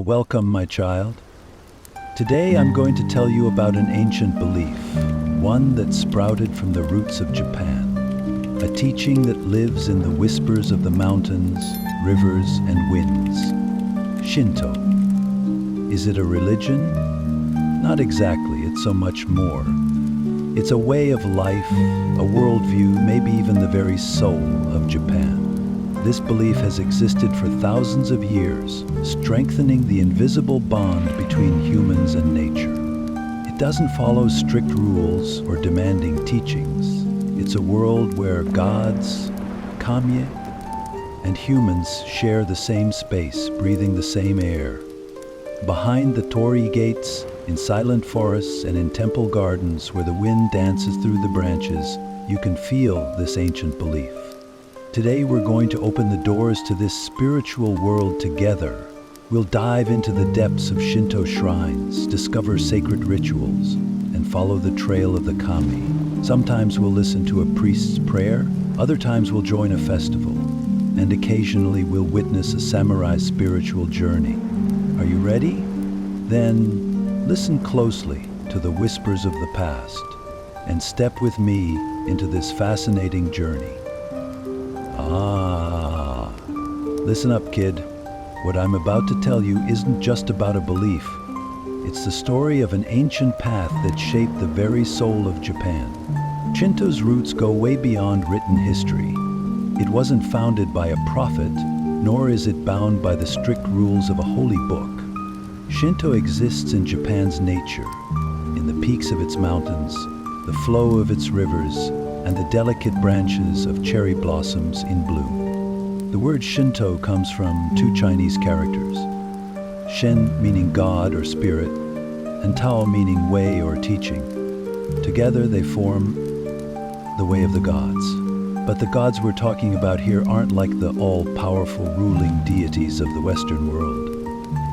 Welcome, my child. Today I'm going to tell you about an ancient belief, one that sprouted from the roots of Japan, a teaching that lives in the whispers of the mountains, rivers, and winds. Shinto. Is it a religion? Not exactly, it's so much more. It's a way of life, a worldview, maybe even the very soul of Japan. This belief has existed for thousands of years, strengthening the invisible bond between humans and nature. It doesn't follow strict rules or demanding teachings. It's a world where gods, kami, and humans share the same space, breathing the same air. Behind the Torii gates, in silent forests and in temple gardens where the wind dances through the branches, you can feel this ancient belief. Today we're going to open the doors to this spiritual world together. We'll dive into the depths of Shinto shrines, discover sacred rituals, and follow the trail of the kami. Sometimes we'll listen to a priest's prayer, other times we'll join a festival, and occasionally we'll witness a samurai's spiritual journey. Are you ready? Then listen closely to the whispers of the past and step with me into this fascinating journey. Listen up, kid. What I'm about to tell you isn't just about a belief. It's the story of an ancient path that shaped the very soul of Japan. Shinto's roots go way beyond written history. It wasn't founded by a prophet, nor is it bound by the strict rules of a holy book. Shinto exists in Japan's nature, in the peaks of its mountains, the flow of its rivers, and the delicate branches of cherry blossoms in bloom. The word Shinto comes from two Chinese characters, Shen meaning God or spirit, and Tao meaning way or teaching. Together they form the way of the gods. But the gods we're talking about here aren't like the all-powerful ruling deities of the Western world.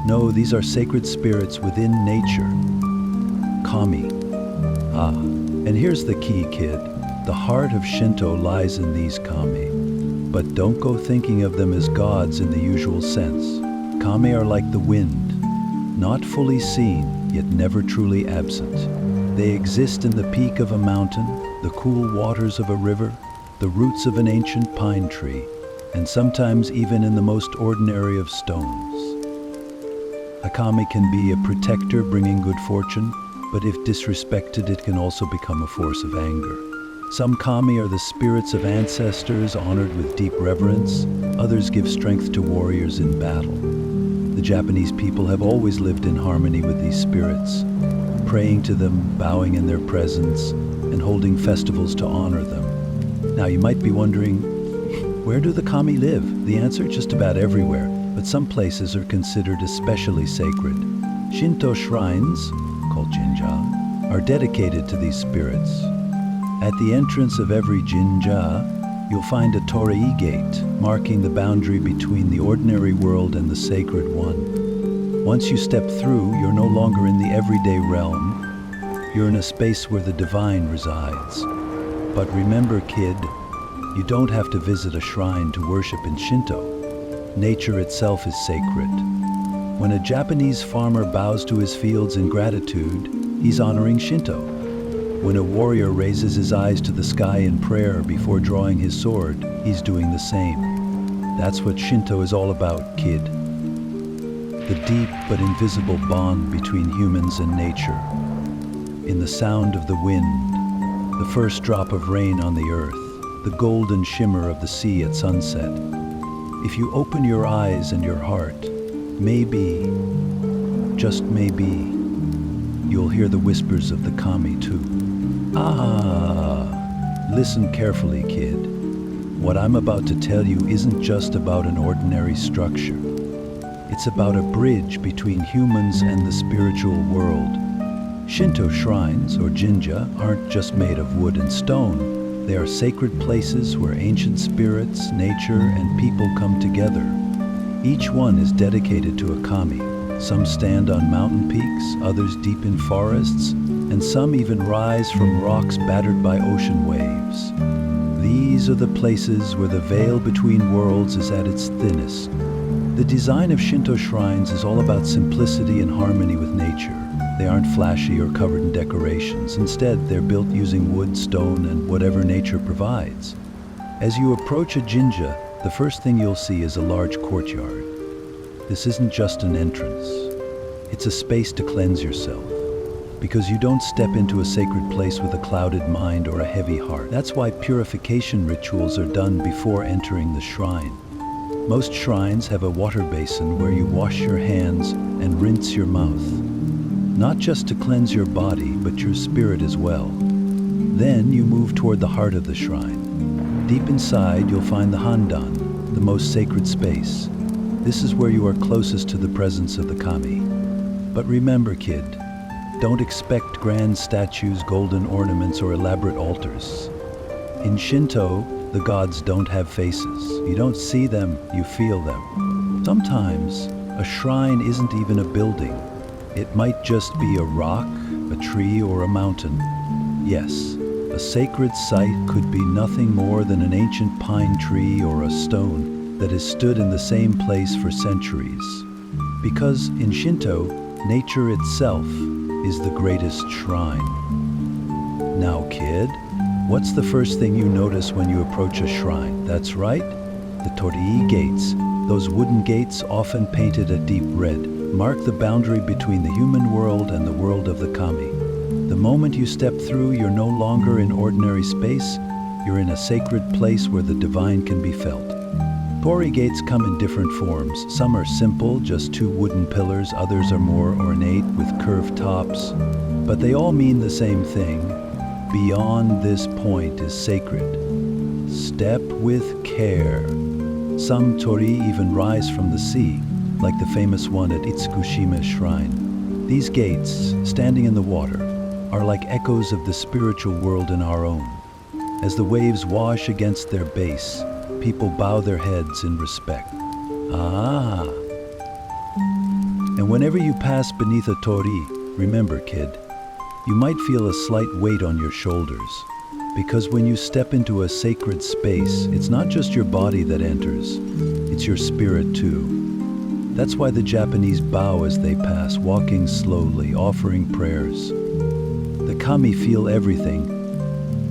No, these are sacred spirits within nature. Kami. And here's the key, kid. The heart of Shinto lies in these kami. But don't go thinking of them as gods in the usual sense. Kami are like the wind, not fully seen, yet never truly absent. They exist in the peak of a mountain, the cool waters of a river, the roots of an ancient pine tree, and sometimes even in the most ordinary of stones. A kami can be a protector bringing good fortune, but if disrespected, it can also become a force of anger. Some kami are the spirits of ancestors honored with deep reverence. Others give strength to warriors in battle. The Japanese people have always lived in harmony with these spirits, praying to them, bowing in their presence, and holding festivals to honor them. Now you might be wondering, where do the kami live? The answer, just about everywhere, but some places are considered especially sacred. Shinto shrines, called jinja, are dedicated to these spirits. At the entrance of every jinja, you'll find a Torii gate, marking the boundary between the ordinary world and the sacred one. Once you step through, you're no longer in the everyday realm. You're in a space where the divine resides. But remember, kid, you don't have to visit a shrine to worship in Shinto. Nature itself is sacred. When a Japanese farmer bows to his fields in gratitude, he's honoring Shinto. When a warrior raises his eyes to the sky in prayer before drawing his sword, he's doing the same. That's what Shinto is all about, kid. The deep but invisible bond between humans and nature. In the sound of the wind, the first drop of rain on the earth, the golden shimmer of the sea at sunset. If you open your eyes and your heart, maybe, just maybe, you'll hear the whispers of the kami too. Listen carefully, kid. What I'm about to tell you isn't just about an ordinary structure. It's about a bridge between humans and the spiritual world. Shinto shrines, or jinja, aren't just made of wood and stone. They are sacred places where ancient spirits, nature, and people come together. Each one is dedicated to a kami. Some stand on mountain peaks, others deep in forests, and some even rise from rocks battered by ocean waves. These are the places where the veil between worlds is at its thinnest. The design of Shinto shrines is all about simplicity and harmony with nature. They aren't flashy or covered in decorations. Instead, they're built using wood, stone, and whatever nature provides. As you approach a jinja, the first thing you'll see is a large courtyard. This isn't just an entrance. It's a space to cleanse yourself. Because you don't step into a sacred place with a clouded mind or a heavy heart. That's why purification rituals are done before entering the shrine. Most shrines have a water basin where you wash your hands and rinse your mouth. Not just to cleanse your body, but your spirit as well. Then you move toward the heart of the shrine. Deep inside, you'll find the handan, the most sacred space. This is where you are closest to the presence of the kami. But remember, kid, don't expect grand statues, golden ornaments, or elaborate altars. In Shinto, the gods don't have faces. You don't see them, you feel them. Sometimes, a shrine isn't even a building. It might just be a rock, a tree, or a mountain. Yes, a sacred site could be nothing more than an ancient pine tree or a stone that has stood in the same place for centuries. Because in Shinto, nature itself is the greatest shrine. Now, kid, what's the first thing you notice when you approach a shrine? That's right, the Torii gates. Those wooden gates, often painted a deep red, mark the boundary between the human world and the world of the kami. The moment you step through, you're no longer in ordinary space, you're in a sacred place where the divine can be felt. Torii gates come in different forms. Some are simple, just two wooden pillars. Others are more ornate with curved tops. But they all mean the same thing. Beyond this point is sacred. Step with care. Some torii even rise from the sea, like the famous one at Itsukushima Shrine. These gates, standing in the water, are like echoes of the spiritual world in our own. As the waves wash against their base, people bow their heads in respect. Ah! And whenever you pass beneath a torii, remember, kid, you might feel a slight weight on your shoulders. Because when you step into a sacred space, it's not just your body that enters, it's your spirit too. That's why the Japanese bow as they pass, walking slowly, offering prayers. The kami feel everything.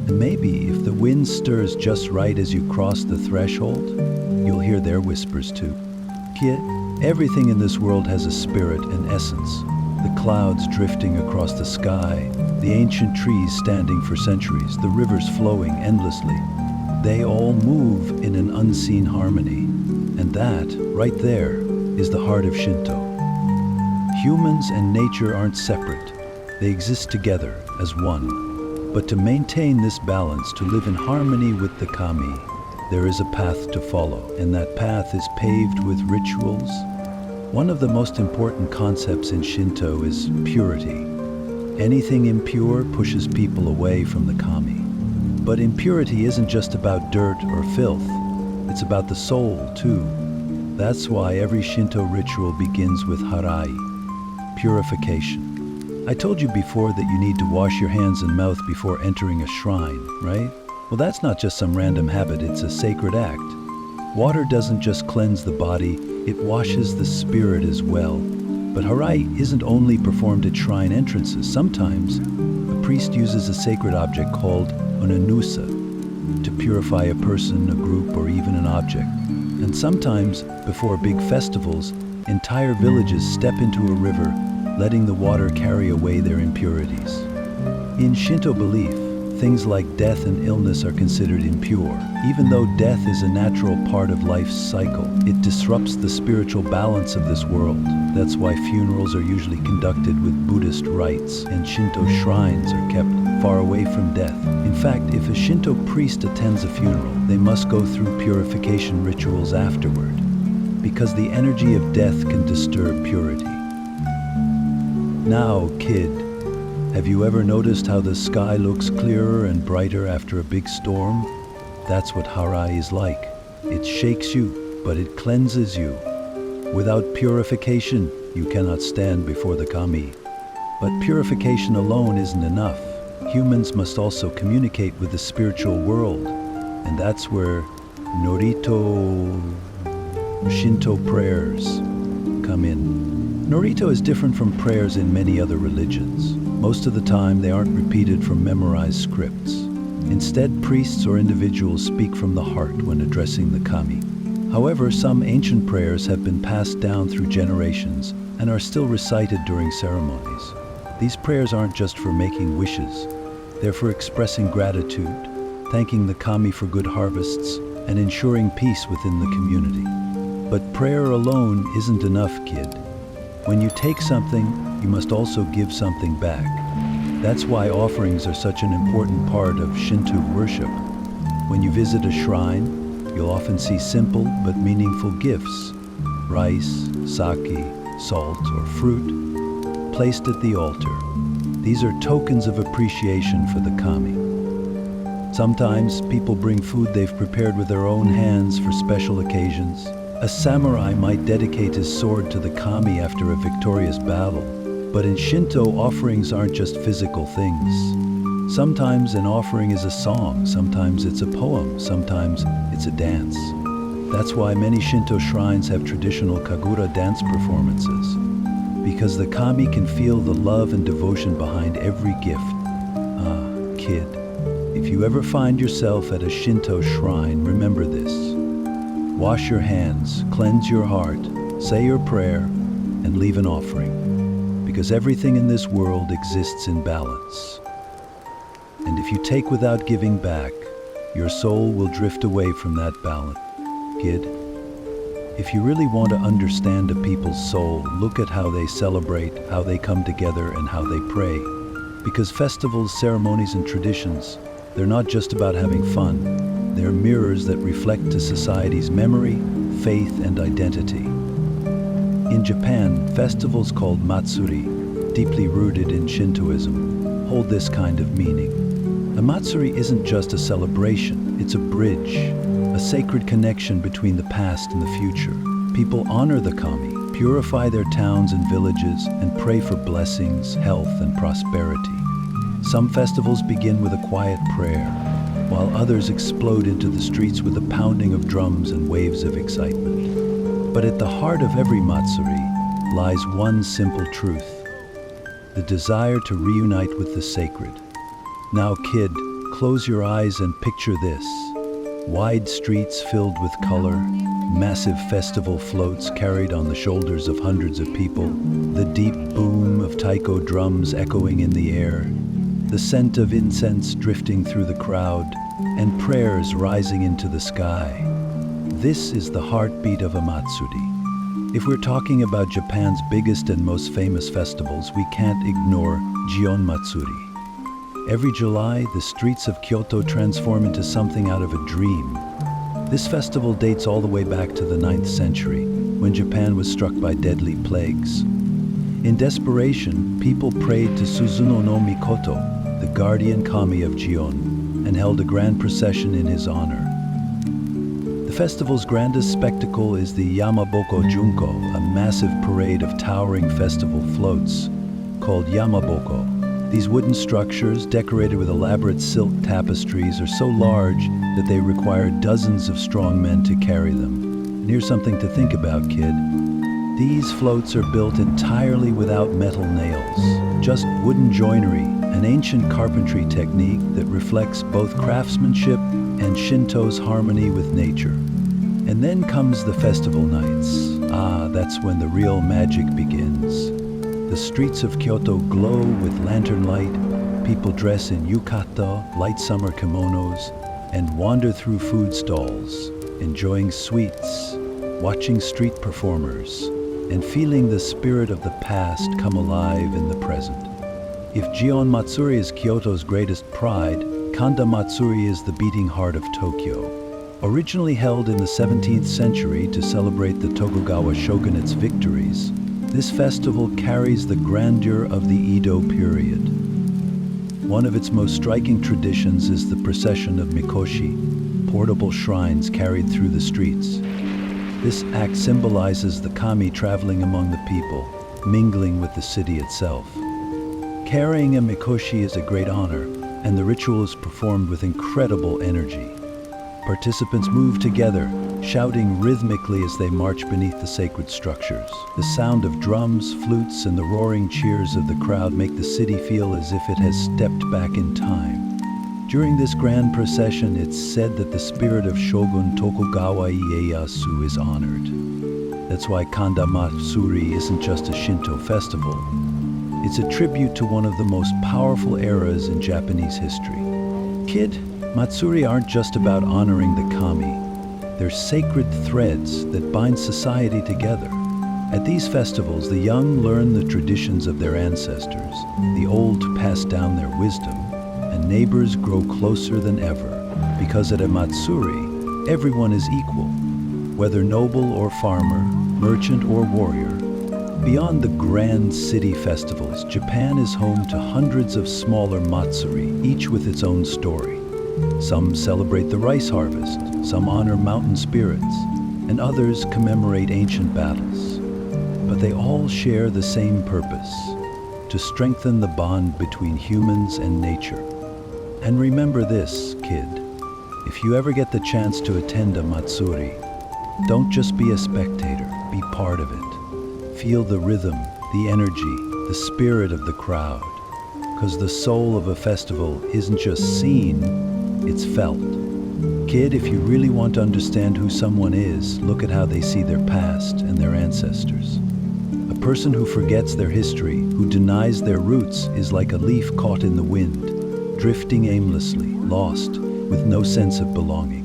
And maybe if the wind stirs just right as you cross the threshold, you'll hear their whispers too. Kid, everything in this world has a spirit and essence. The clouds drifting across the sky, the ancient trees standing for centuries, the rivers flowing endlessly. They all move in an unseen harmony. And that, right there, is the heart of Shinto. Humans and nature aren't separate. They exist together as one. But to maintain this balance, to live in harmony with the kami, there is a path to follow, and that path is paved with rituals. One of the most important concepts in Shinto is purity. Anything impure pushes people away from the kami. But impurity isn't just about dirt or filth, it's about the soul too. That's why every Shinto ritual begins with harai, purification. I told you before that you need to wash your hands and mouth before entering a shrine, right? Well, that's not just some random habit, it's a sacred act. Water doesn't just cleanse the body, it washes the spirit as well. But harai isn't only performed at shrine entrances. Sometimes, a priest uses a sacred object called onanusa to purify a person, a group, or even an object. And sometimes, before big festivals, entire villages step into a river, letting the water carry away their impurities. In Shinto belief, things like death and illness are considered impure. Even though death is a natural part of life's cycle, it disrupts the spiritual balance of this world. That's why funerals are usually conducted with Buddhist rites, and Shinto shrines are kept far away from death. In fact, if a Shinto priest attends a funeral, they must go through purification rituals afterward, because the energy of death can disturb purity. Now, kid, have you ever noticed how the sky looks clearer and brighter after a big storm? That's what harai is like. It shakes you, but it cleanses you. Without purification, you cannot stand before the kami. But purification alone isn't enough. Humans must also communicate with the spiritual world, and that's where Norito Shinto prayers come in. Norito is different from prayers in many other religions. Most of the time, they aren't repeated from memorized scripts. Instead, priests or individuals speak from the heart when addressing the kami. However, some ancient prayers have been passed down through generations and are still recited during ceremonies. These prayers aren't just for making wishes. They're for expressing gratitude, thanking the kami for good harvests, and ensuring peace within the community. But prayer alone isn't enough, kid. When you take something, you must also give something back. That's why offerings are such an important part of Shinto worship. When you visit a shrine, you'll often see simple but meaningful gifts: rice, sake, salt, or fruit placed at the altar. These are tokens of appreciation for the kami. Sometimes people bring food they've prepared with their own hands for special occasions. A samurai might dedicate his sword to the kami after a victorious battle. But in Shinto, offerings aren't just physical things. Sometimes an offering is a song, sometimes it's a poem, sometimes it's a dance. That's why many Shinto shrines have traditional kagura dance performances, because the kami can feel the love and devotion behind every gift. Kid, if you ever find yourself at a Shinto shrine, remember this. Wash your hands, cleanse your heart, say your prayer, and leave an offering. Because everything in this world exists in balance. And if you take without giving back, your soul will drift away from that balance. Kid, if you really want to understand a people's soul, look at how they celebrate, how they come together, and how they pray. Because festivals, ceremonies, and traditions, they're not just about having fun. They're mirrors that reflect to society's memory, faith, and identity. In Japan, festivals called matsuri, deeply rooted in Shintoism, hold this kind of meaning. A matsuri isn't just a celebration, it's a bridge, a sacred connection between the past and the future. People honor the kami, purify their towns and villages, and pray for blessings, health, and prosperity. Some festivals begin with a quiet prayer, while others explode into the streets with the pounding of drums and waves of excitement. But at the heart of every matsuri lies one simple truth: the desire to reunite with the sacred. Now, kid, close your eyes and picture this. Wide streets filled with color, massive festival floats carried on the shoulders of hundreds of people, the deep boom of taiko drums echoing in the air, the scent of incense drifting through the crowd, and prayers rising into the sky. This is the heartbeat of a matsuri. If we're talking about Japan's biggest and most famous festivals, we can't ignore Gion Matsuri. Every July, the streets of Kyoto transform into something out of a dream. This festival dates all the way back to the 9th century, when Japan was struck by deadly plagues. In desperation, people prayed to Suzuno no Mikoto, the guardian kami of Gion, and held a grand procession in his honor. The festival's grandest spectacle is the Yamaboko Junko, a massive parade of towering festival floats called Yamaboko. These wooden structures, decorated with elaborate silk tapestries, are so large that they require dozens of strong men to carry them. And here's something to think about, kid. These floats are built entirely without metal nails, just wooden joinery, an ancient carpentry technique that reflects both craftsmanship and Shinto's harmony with nature. And then comes the festival nights. That's when the real magic begins. The streets of Kyoto glow with lantern light, people dress in yukata, light summer kimonos, and wander through food stalls, enjoying sweets, watching street performers, and feeling the spirit of the past come alive in the present. If Gion Matsuri is Kyoto's greatest pride, Kanda Matsuri is the beating heart of Tokyo. Originally held in the 17th century to celebrate the Tokugawa shogunate's victories, this festival carries the grandeur of the Edo period. One of its most striking traditions is the procession of mikoshi, portable shrines carried through the streets. This act symbolizes the kami traveling among the people, mingling with the city itself. Carrying a mikoshi is a great honor, and the ritual is performed with incredible energy. Participants move together, shouting rhythmically as they march beneath the sacred structures. The sound of drums, flutes, and the roaring cheers of the crowd make the city feel as if it has stepped back in time. During this grand procession, it's said that the spirit of Shogun Tokugawa Ieyasu is honored. That's why Kanda Matsuri isn't just a Shinto festival. It's a tribute to one of the most powerful eras in Japanese history. Kid, Matsuri aren't just about honoring the kami. They're sacred threads that bind society together. At these festivals, the young learn the traditions of their ancestors, the old pass down their wisdom, and neighbors grow closer than ever. Because at a Matsuri, everyone is equal, whether noble or farmer, merchant or warrior. Beyond the grand city festivals, Japan is home to hundreds of smaller matsuri, each with its own story. Some celebrate the rice harvest, some honor mountain spirits, and others commemorate ancient battles. But they all share the same purpose: to strengthen the bond between humans and nature. And remember this, kid, if you ever get the chance to attend a matsuri, don't just be a spectator, be part of it. Feel the rhythm, the energy, the spirit of the crowd. Because the soul of a festival isn't just seen, it's felt. Kid, if you really want to understand who someone is, look at how they see their past and their ancestors. A person who forgets their history, who denies their roots, is like a leaf caught in the wind, drifting aimlessly, lost, with no sense of belonging.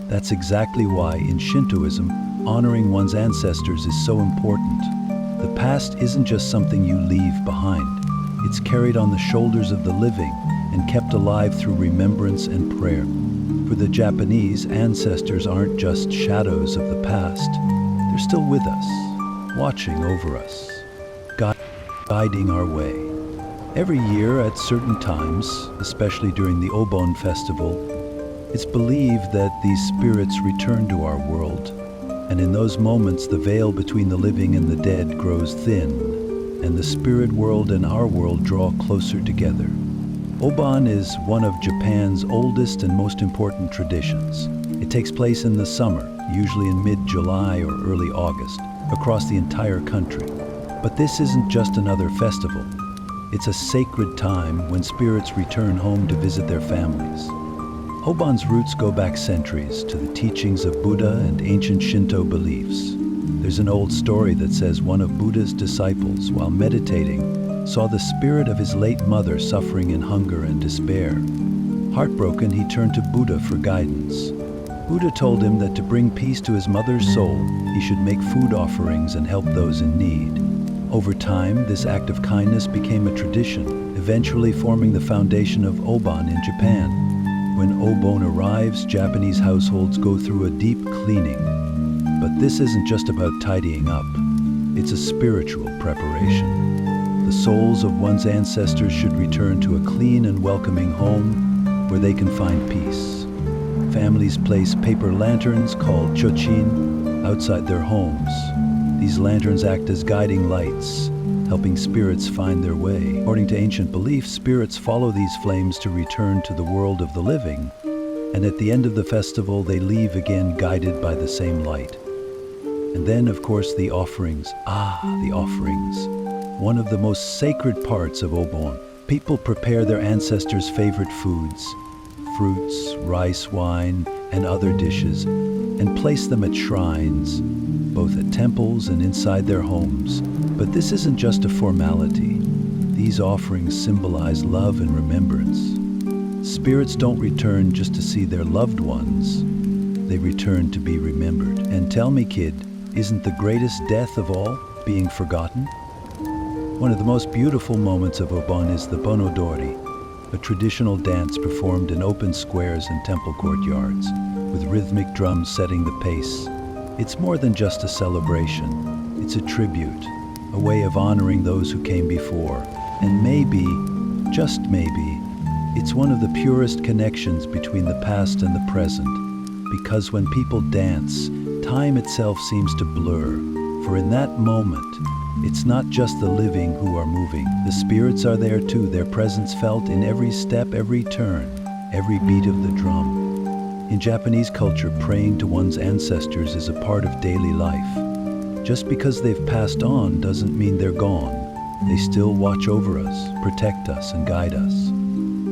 That's exactly why, in Shintoism, honoring one's ancestors is so important. The past isn't just something you leave behind. It's carried on the shoulders of the living and kept alive through remembrance and prayer. For the Japanese, ancestors aren't just shadows of the past. They're still with us, watching over us, guiding our way. Every year at certain times, especially during the Obon festival, it's believed that these spirits return to our world. And in those moments, the veil between the living and the dead grows thin, and the spirit world and our world draw closer together. Obon is one of Japan's oldest and most important traditions. It takes place in the summer, usually in mid-July or early August, across the entire country. But this isn't just another festival. It's a sacred time when spirits return home to visit their families. Obon's roots go back centuries to the teachings of Buddha and ancient Shinto beliefs. There's an old story that says one of Buddha's disciples, while meditating, saw the spirit of his late mother suffering in hunger and despair. Heartbroken, he turned to Buddha for guidance. Buddha told him that to bring peace to his mother's soul, he should make food offerings and help those in need. Over time, this act of kindness became a tradition, eventually forming the foundation of Obon in Japan. When Obon arrives, Japanese households go through a deep cleaning. But this isn't just about tidying up. It's a spiritual preparation. The souls of one's ancestors should return to a clean and welcoming home where they can find peace. Families place paper lanterns called chochin outside their homes. These lanterns act as guiding lights, helping spirits find their way. According to ancient beliefs, spirits follow these flames to return to the world of the living, and at the end of the festival, they leave again guided by the same light. And then, of course, the offerings. The offerings. One of the most sacred parts of Obon. People prepare their ancestors' favorite foods, fruits, rice, wine, and other dishes, and place them at shrines, both at temples and inside their homes. But this isn't just a formality. These offerings symbolize love and remembrance. Spirits don't return just to see their loved ones. They return to be remembered. And tell me, kid, isn't the greatest death of all being forgotten? One of the most beautiful moments of Obon is the Bonodori, a traditional dance performed in open squares and temple courtyards, with rhythmic drums setting the pace. It's more than just a celebration. It's a tribute, a way of honoring those who came before. And maybe, just maybe, it's one of the purest connections between the past and the present. Because when people dance, time itself seems to blur. For in that moment, It's not just the living who are moving. The spirits are there too, their presence felt in every step, every turn, every beat of the drum. In Japanese culture, praying to one's ancestors is a part of daily life. Just because they've passed on doesn't mean they're gone. They still watch over us, protect us, and guide us.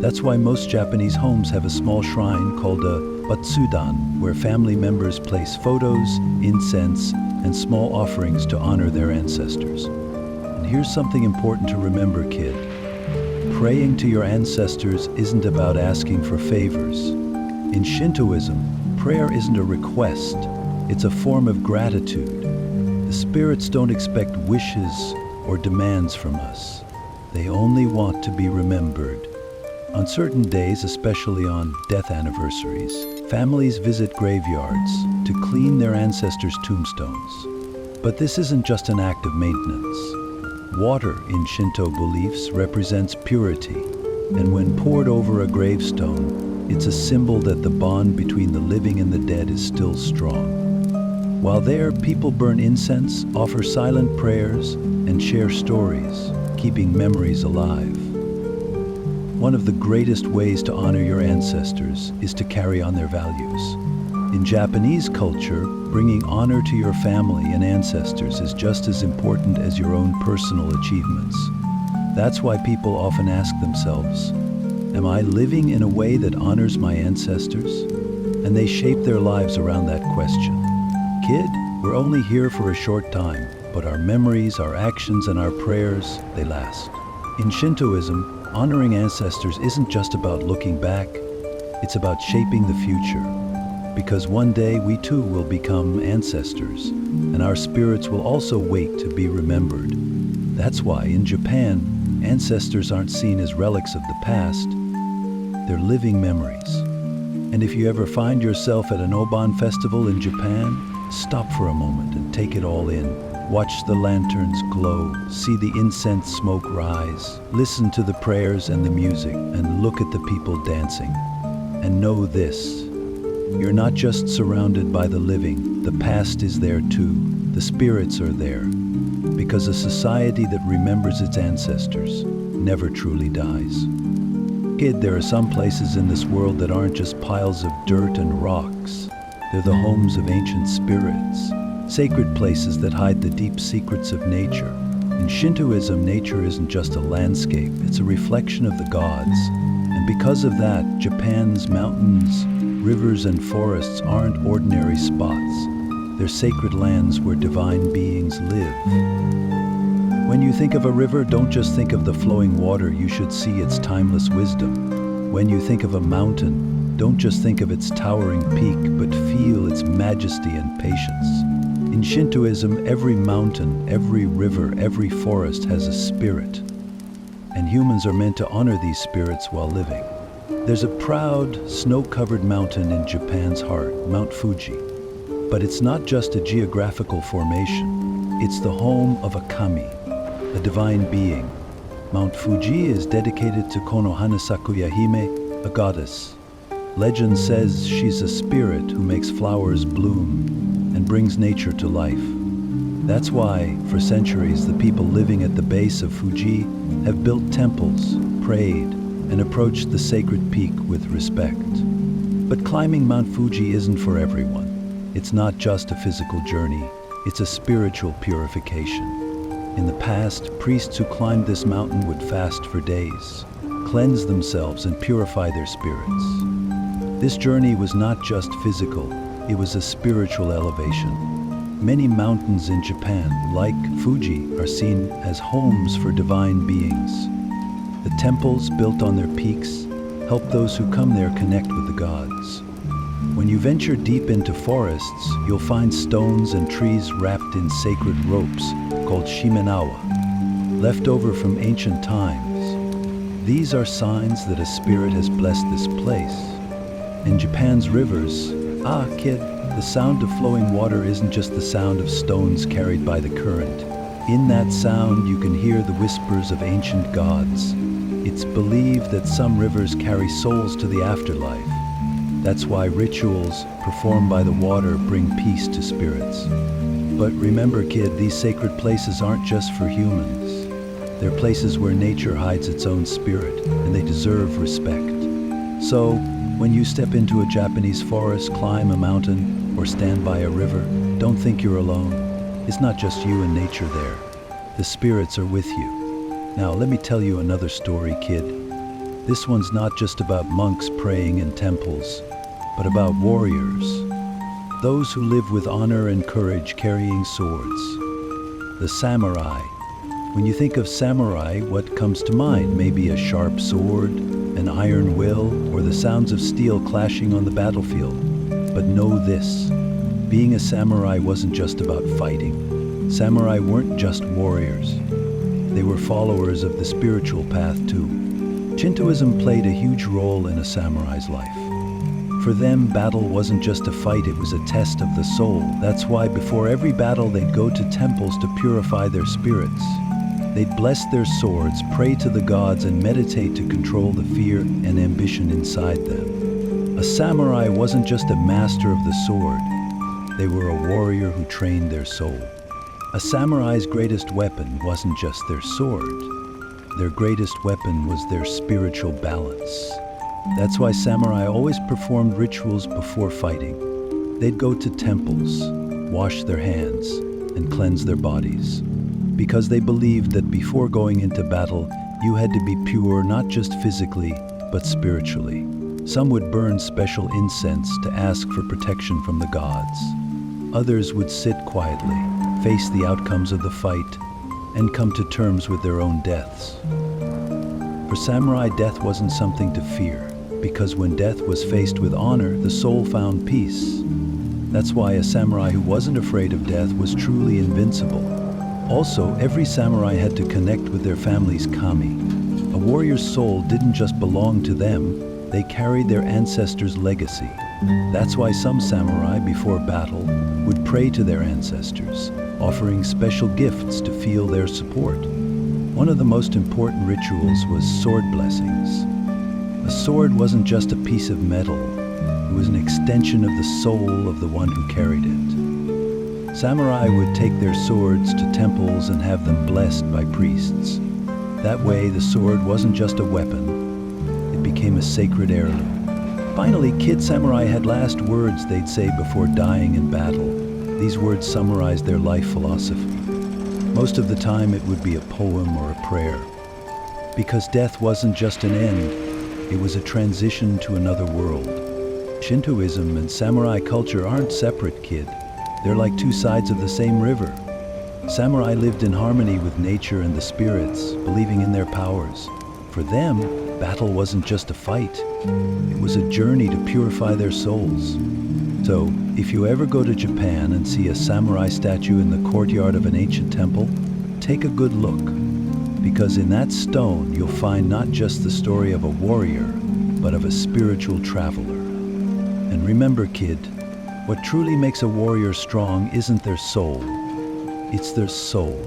That's why most Japanese homes have a small shrine called a butsudan, where family members place photos, incense, and small offerings to honor their ancestors. And here's something important to remember, kid. Praying to your ancestors isn't about asking for favors. In Shintoism, prayer isn't a request, it's a form of gratitude. The spirits don't expect wishes or demands from us. They only want to be remembered. On certain days, especially on death anniversaries, families visit graveyards to clean their ancestors' tombstones. But this isn't just an act of maintenance. Water in Shinto beliefs represents purity, and when poured over a gravestone, it's a symbol that the bond between the living and the dead is still strong. While there, people burn incense, offer silent prayers, and share stories, keeping memories alive. One of the greatest ways to honor your ancestors is to carry on their values. In Japanese culture, bringing honor to your family and ancestors is just as important as your own personal achievements. That's why people often ask themselves, am I living in a way that honors my ancestors? And they shape their lives around that question. Kid, we're only here for a short time, but our memories, our actions, and our prayers, they last. In Shintoism, honoring ancestors isn't just about looking back, it's about shaping the future. Because one day we too will become ancestors, and our spirits will also wait to be remembered. That's why in Japan, ancestors aren't seen as relics of the past, they're living memories. And if you ever find yourself at an Obon festival in Japan, stop for a moment and take it all in. Watch the lanterns glow, see the incense smoke rise, listen to the prayers and the music, and look at the people dancing. And know this, you're not just surrounded by the living, the past is there too, the spirits are there. Because a society that remembers its ancestors never truly dies. Kid, there are some places in this world that aren't just piles of dirt and rocks. They're the homes of ancient spirits. Sacred places that hide the deep secrets of nature. In Shintoism, nature isn't just a landscape, it's a reflection of the gods. And because of that, Japan's mountains, rivers, and forests aren't ordinary spots. They're sacred lands where divine beings live. When you think of a river, don't just think of the flowing water, you should see its timeless wisdom. When you think of a mountain, don't just think of its towering peak, but feel its majesty and patience. In Shintoism, every mountain, every river, every forest has a spirit. And humans are meant to honor these spirits while living. There's a proud, snow-covered mountain in Japan's heart, Mount Fuji. But it's not just a geographical formation. It's the home of a kami, a divine being. Mount Fuji is dedicated to Konohana Sakuya Hime, a goddess. Legend says she's a spirit who makes flowers bloom and brings nature to life. That's why, for centuries, the people living at the base of Fuji have built temples, prayed, and approached the sacred peak with respect. But climbing Mount Fuji isn't for everyone. It's not just a physical journey, it's a spiritual purification. In the past, priests who climbed this mountain would fast for days, cleanse themselves, and purify their spirits. This journey was not just physical, it was a spiritual elevation. Many mountains in Japan, like Fuji, are seen as homes for divine beings. The temples built on their peaks help those who come there connect with the gods. When you venture deep into forests, you'll find stones and trees wrapped in sacred ropes called shimenawa, left over from ancient times. These are signs that a spirit has blessed this place. In Japan's rivers, kid, the sound of flowing water isn't just the sound of stones carried by the current. In that sound, you can hear the whispers of ancient gods. It's believed that some rivers carry souls to the afterlife. That's why rituals performed by the water bring peace to spirits. But remember, kid, these sacred places aren't just for humans. They're places where nature hides its own spirit, and they deserve respect. So, when you step into a Japanese forest, climb a mountain, or stand by a river, don't think you're alone. It's not just you and nature there. The spirits are with you. Now, let me tell you another story, kid. This one's not just about monks praying in temples, but about warriors. Those who live with honor and courage carrying swords. The samurai. When you think of samurai, what comes to mind? Maybe a sharp sword, an iron will, or the sounds of steel clashing on the battlefield. But know this, being a samurai wasn't just about fighting. Samurai weren't just warriors. They were followers of the spiritual path too. Shintoism played a huge role in a samurai's life. For them, battle wasn't just a fight, it was a test of the soul. That's why before every battle they'd go to temples to purify their spirits. They'd bless their swords, pray to the gods, and meditate to control the fear and ambition inside them. A samurai wasn't just a master of the sword. They were a warrior who trained their soul. A samurai's greatest weapon wasn't just their sword. Their greatest weapon was their spiritual balance. That's why samurai always performed rituals before fighting. They'd go to temples, wash their hands, and cleanse their bodies. Because they believed that before going into battle, you had to be pure not just physically, but spiritually. Some would burn special incense to ask for protection from the gods. Others would sit quietly, face the outcomes of the fight, and come to terms with their own deaths. For samurai, death wasn't something to fear, because when death was faced with honor, the soul found peace. That's why a samurai who wasn't afraid of death was truly invincible. Also, every samurai had to connect with their family's kami. A warrior's soul didn't just belong to them, they carried their ancestors' legacy. That's why some samurai, before battle, would pray to their ancestors, offering special gifts to feel their support. One of the most important rituals was sword blessings. A sword wasn't just a piece of metal, it was an extension of the soul of the one who carried it. Samurai would take their swords to temples and have them blessed by priests. That way, the sword wasn't just a weapon, it became a sacred heirloom. Finally, kid samurai had last words they'd say before dying in battle. These words summarized their life philosophy. Most of the time, it would be a poem or a prayer. Because death wasn't just an end, it was a transition to another world. Shintoism and samurai culture aren't separate, kid. They're like two sides of the same river. Samurai lived in harmony with nature and the spirits, believing in their powers. For them, battle wasn't just a fight. It was a journey to purify their souls. So, if you ever go to Japan and see a samurai statue in the courtyard of an ancient temple, take a good look. Because in that stone, you'll find not just the story of a warrior, but of a spiritual traveler. And remember, kid, what truly makes a warrior strong isn't their soul, it's their soul.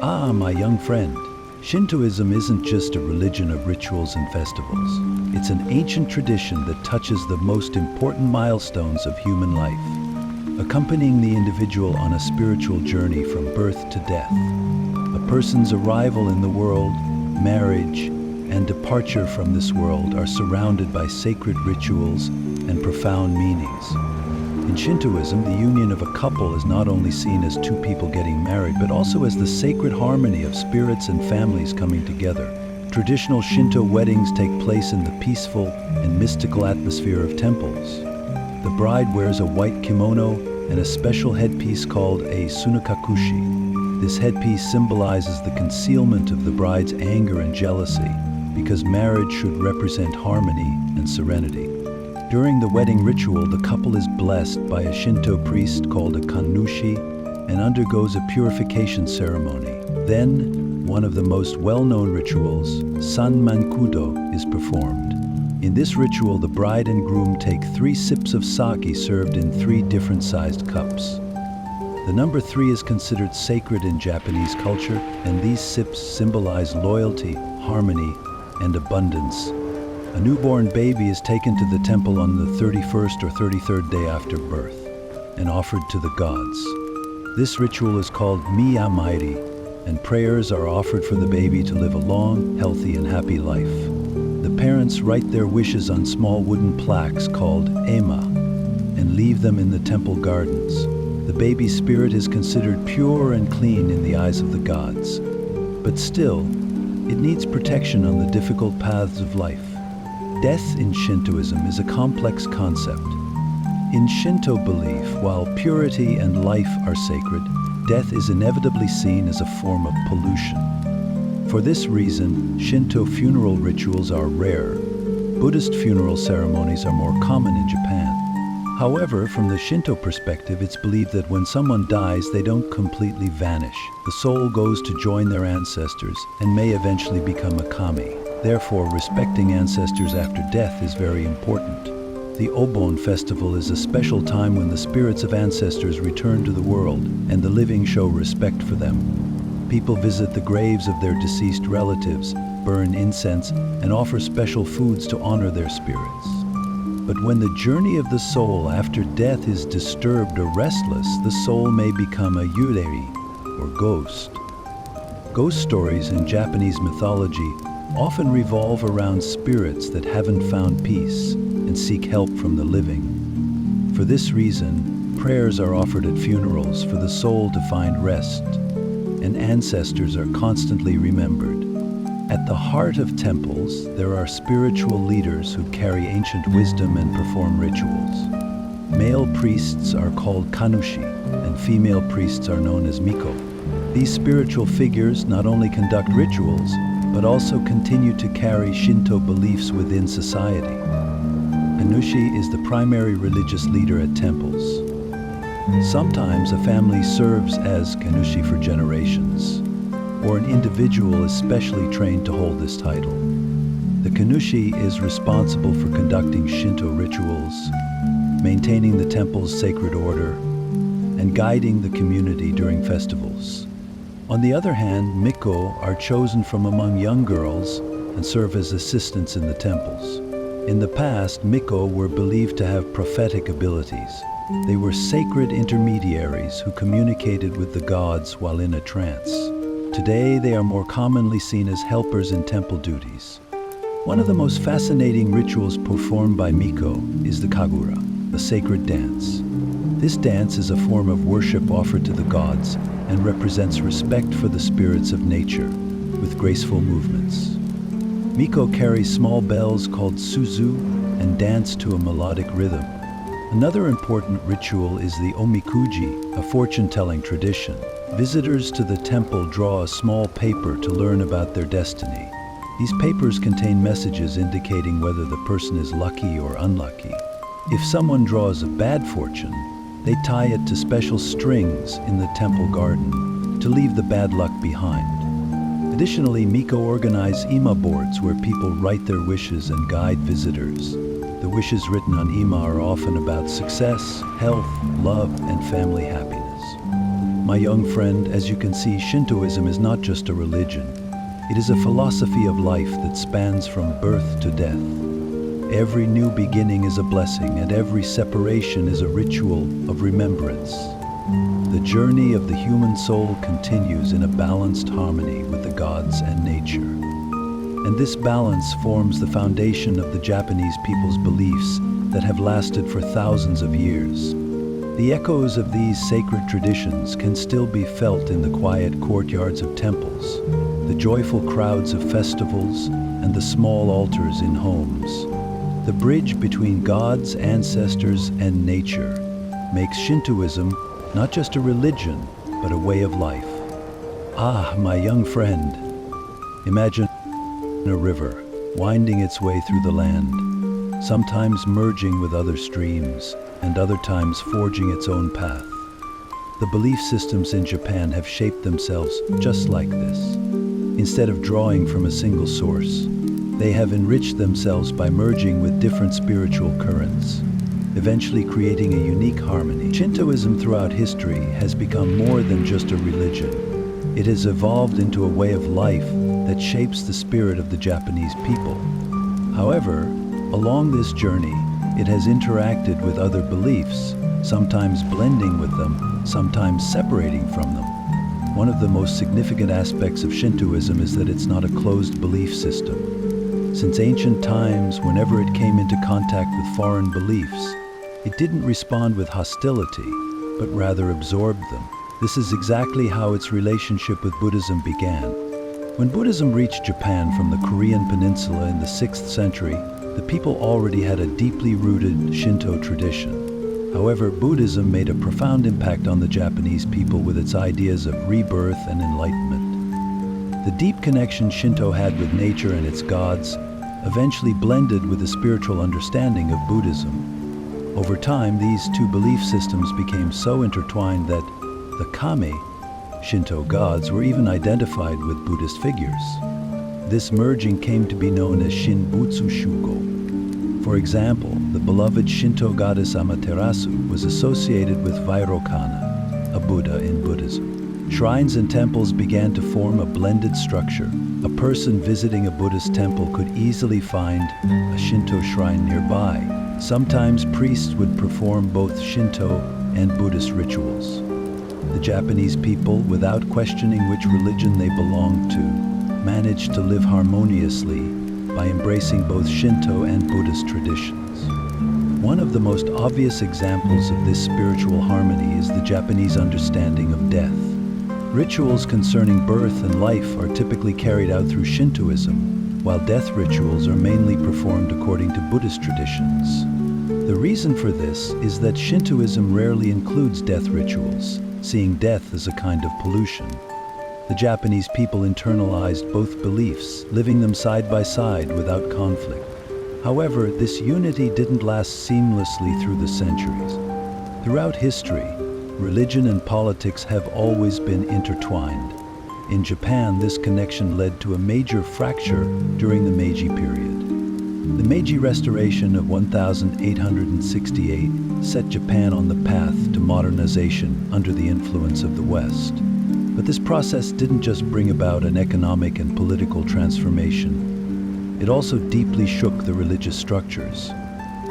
Ah, my young friend, Shintoism isn't just a religion of rituals and festivals. It's an ancient tradition that touches the most important milestones of human life, accompanying the individual on a spiritual journey from birth to death. A person's arrival in the world, marriage, and departure from this world are surrounded by sacred rituals and profound meanings. In Shintoism, the union of a couple is not only seen as two people getting married, but also as the sacred harmony of spirits and families coming together. Traditional Shinto weddings take place in the peaceful and mystical atmosphere of temples. The bride wears a white kimono and a special headpiece called a tsunakakushi. This headpiece symbolizes the concealment of the bride's anger and jealousy, because marriage should represent harmony and serenity. During the wedding ritual, the couple is blessed by a Shinto priest called a kannushi and undergoes a purification ceremony. Then, one of the most well-known rituals, sanmankudo, is performed. In this ritual, the bride and groom take 3 sips of sake served in 3 different sized cups. The number 3 is considered sacred in Japanese culture, and these sips symbolize loyalty, harmony, and abundance. A newborn baby is taken to the temple on the 31st or 33rd day after birth and offered to the gods. This ritual is called miyamairi, and prayers are offered for the baby to live a long, healthy, and happy life. The parents write their wishes on small wooden plaques called ema and leave them in the temple gardens. The baby's spirit is considered pure and clean in the eyes of the gods. But still, it needs protection on the difficult paths of life. Death in Shintoism is a complex concept. In Shinto belief, while purity and life are sacred, death is inevitably seen as a form of pollution. For this reason, Shinto funeral rituals are rare. Buddhist funeral ceremonies are more common in Japan. However, from the Shinto perspective, it's believed that when someone dies, they don't completely vanish. The soul goes to join their ancestors and may eventually become a kami. Therefore, respecting ancestors after death is very important. The Obon festival is a special time when the spirits of ancestors return to the world and the living show respect for them. People visit the graves of their deceased relatives, burn incense, and offer special foods to honor their spirits. But when the journey of the soul after death is disturbed or restless, the soul may become a yurei, or ghost. Ghost stories in Japanese mythology often revolve around spirits that haven't found peace and seek help from the living. For this reason, prayers are offered at funerals for the soul to find rest, and ancestors are constantly remembered. At the heart of temples, there are spiritual leaders who carry ancient wisdom and perform rituals. Male priests are called kanushi, and female priests are known as miko. These spiritual figures not only conduct rituals, but also continue to carry Shinto beliefs within society. Kanushi is the primary religious leader at temples. Sometimes a family serves as kanushi for generations, or an individual is specially trained to hold this title. The kanushi is responsible for conducting Shinto rituals, maintaining the temple's sacred order, and guiding the community during festivals. On the other hand, miko are chosen from among young girls and serve as assistants in the temples. In the past, miko were believed to have prophetic abilities. They were sacred intermediaries who communicated with the gods while in a trance. Today, they are more commonly seen as helpers in temple duties. One of the most fascinating rituals performed by miko is the kagura, a sacred dance. This dance is a form of worship offered to the gods and represents respect for the spirits of nature, with graceful movements. Miko carries small bells called suzu and dance to a melodic rhythm. Another important ritual is the omikuji, a fortune-telling tradition. Visitors to the temple draw a small paper to learn about their destiny. These papers contain messages indicating whether the person is lucky or unlucky. If someone draws a bad fortune, they tie it to special strings in the temple garden to leave the bad luck behind. Additionally, miko organize ima boards where people write their wishes and guide visitors. The wishes written on ima are often about success, health, love, and family happiness. My young friend, as you can see, Shintoism is not just a religion. It is a philosophy of life that spans from birth to death. Every new beginning is a blessing, and every separation is a ritual of remembrance. The journey of the human soul continues in a balanced harmony with the gods and nature. And this balance forms the foundation of the Japanese people's beliefs that have lasted for thousands of years. The echoes of these sacred traditions can still be felt in the quiet courtyards of temples, the joyful crowds of festivals, and the small altars in homes. The bridge between gods, ancestors, and nature makes Shintoism not just a religion, but a way of life. Ah, my young friend, imagine a river winding its way through the land, sometimes merging with other streams, and other times forging its own path. The belief systems in Japan have shaped themselves just like this. Instead of drawing from a single source, they have enriched themselves by merging with different spiritual currents, eventually creating a unique harmony. Shintoism throughout history has become more than just a religion. It has evolved into a way of life that shapes the spirit of the Japanese people. However, along this journey, it has interacted with other beliefs, sometimes blending with them, sometimes separating from them. One of the most significant aspects of Shintoism is that it's not a closed belief system. Since ancient times, whenever it came into contact with foreign beliefs, it didn't respond with hostility, but rather absorbed them. This is exactly how its relationship with Buddhism began. When Buddhism reached Japan from the Korean peninsula in the 6th century, the people already had a deeply rooted Shinto tradition. However, Buddhism made a profound impact on the Japanese people with its ideas of rebirth and enlightenment. The deep connection Shinto had with nature and its gods eventually blended with the spiritual understanding of Buddhism. Over time, these two belief systems became so intertwined that the kami, Shinto gods, were even identified with Buddhist figures. This merging came to be known as Shinbutsu Shugo. For example, the beloved Shinto goddess Amaterasu was associated with Vairocana, a Buddha in Buddhism. Shrines and temples began to form a blended structure. A person visiting a Buddhist temple could easily find a Shinto shrine nearby. Sometimes priests would perform both Shinto and Buddhist rituals. The Japanese people, without questioning which religion they belonged to, managed to live harmoniously by embracing both Shinto and Buddhist traditions. One of the most obvious examples of this spiritual harmony is the Japanese understanding of death. Rituals concerning birth and life are typically carried out through Shintoism, while death rituals are mainly performed according to Buddhist traditions. The reason for this is that Shintoism rarely includes death rituals, seeing death as a kind of pollution. The Japanese people internalized both beliefs, living them side by side without conflict. However, this unity didn't last seamlessly through the centuries. Throughout history, religion and politics have always been intertwined. In Japan, this connection led to a major fracture during the Meiji period. The Meiji Restoration of 1868 set Japan on the path to modernization under the influence of the West. But this process didn't just bring about an economic and political transformation. It also deeply shook the religious structures.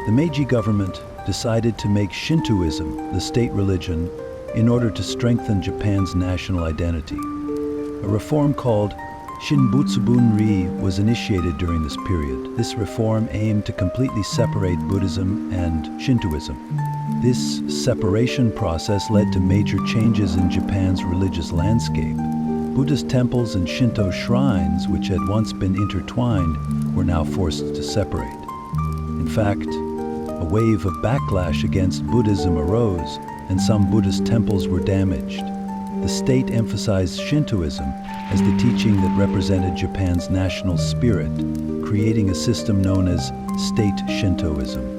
The Meiji government decided to make Shintoism the state religion in order to strengthen Japan's national identity. A reform called Shinbutsubunri was initiated during this period. This reform aimed to completely separate Buddhism and Shintoism. This separation process led to major changes in Japan's religious landscape. Buddhist temples and Shinto shrines, which had once been intertwined, were now forced to separate. In fact, a wave of backlash against Buddhism arose, and some Buddhist temples were damaged. The state emphasized Shintoism as the teaching that represented Japan's national spirit, creating a system known as state Shintoism.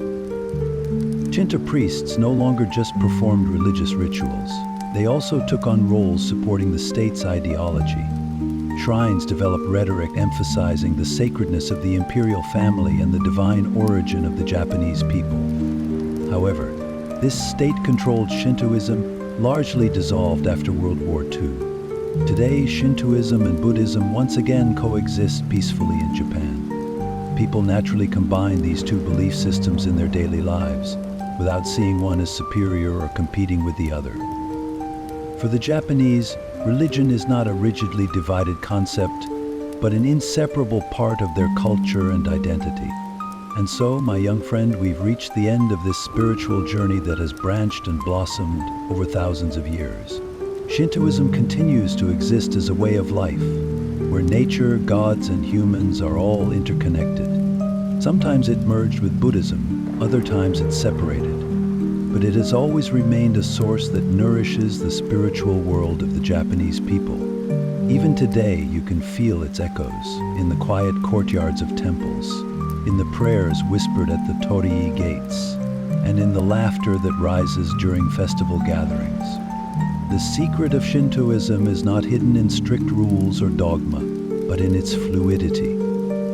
Shinto priests no longer just performed religious rituals. They also took on roles supporting the state's ideology. Shrines developed rhetoric emphasizing the sacredness of the imperial family and the divine origin of the Japanese people. However, this state-controlled Shintoism largely dissolved after World War II. Today, Shintoism and Buddhism once again coexist peacefully in Japan. People naturally combine these two belief systems in their daily lives, without seeing one as superior or competing with the other. For the Japanese, religion is not a rigidly divided concept, but an inseparable part of their culture and identity. And so, my young friend, we've reached the end of this spiritual journey that has branched and blossomed over thousands of years. Shintoism continues to exist as a way of life, where nature, gods, and humans are all interconnected. Sometimes it merged with Buddhism, other times it separated. But it has always remained a source that nourishes the spiritual world of the Japanese people. Even today, you can feel its echoes in the quiet courtyards of temples, in the prayers whispered at the Torii gates, and in the laughter that rises during festival gatherings. The secret of Shintoism is not hidden in strict rules or dogma, but in its fluidity.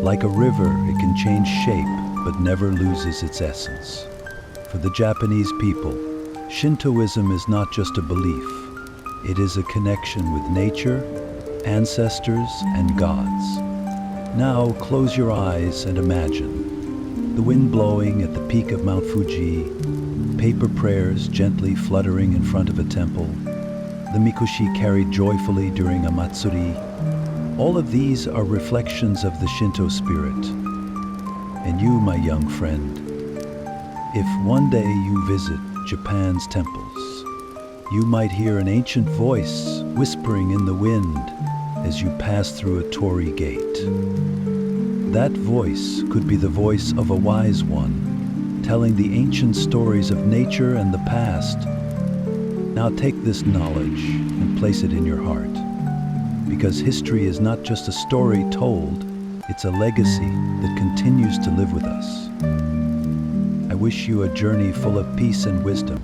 Like a river, it can change shape, but never loses its essence. For the Japanese people, Shintoism is not just a belief. It is a connection with nature, ancestors, and gods. Now close your eyes and imagine. The wind blowing at the peak of Mount Fuji, paper prayers gently fluttering in front of a temple, the mikoshi carried joyfully during a matsuri. All of these are reflections of the Shinto spirit. And you, my young friend, if one day you visit Japan's temples, you might hear an ancient voice whispering in the wind as you pass through a Torii gate. That voice could be the voice of a wise one, telling the ancient stories of nature and the past. Now take this knowledge and place it in your heart, because history is not just a story told, it's a legacy that continues to live with us. I wish you a journey full of peace and wisdom.